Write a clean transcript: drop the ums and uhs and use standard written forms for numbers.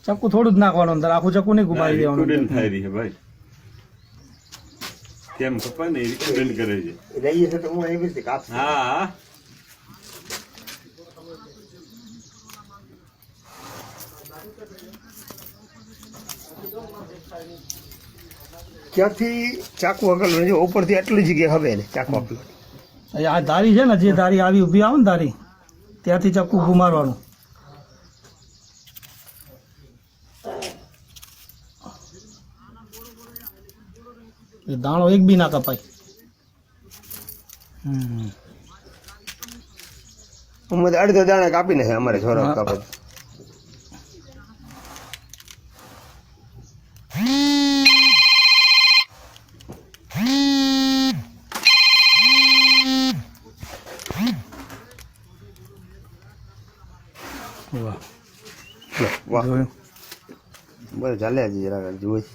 ચક્કુ થોડું જ નાખવાનું અંદર, આખું ચક્કુ નહીં ઘુમાવી દેવાનું. સ્ટુડન્ટ થાય રહી છે ભાઈ, કેમ કપા ને સ્ટુડન્ટ કરે છે. રહીએ છે તો હું એવી રીતે કાપ. હા ક્યાંથી ચાકુ આગળ જો ઉપરથી આટલી જગ્યાએ હવે ને ચાકુ આગળ આ ધારી છે ને, જે ધારી આવી ઊભી આવે ને ધારી, ત્યાંથી ચક્કુ ઘુમારવાનું. એ દાણો એક બી ના કપાય. અડધો દાણા કાપી નાખે અમારે છોરા કાપે. વાહ વાહ બસ ચાલે જરા જોઈ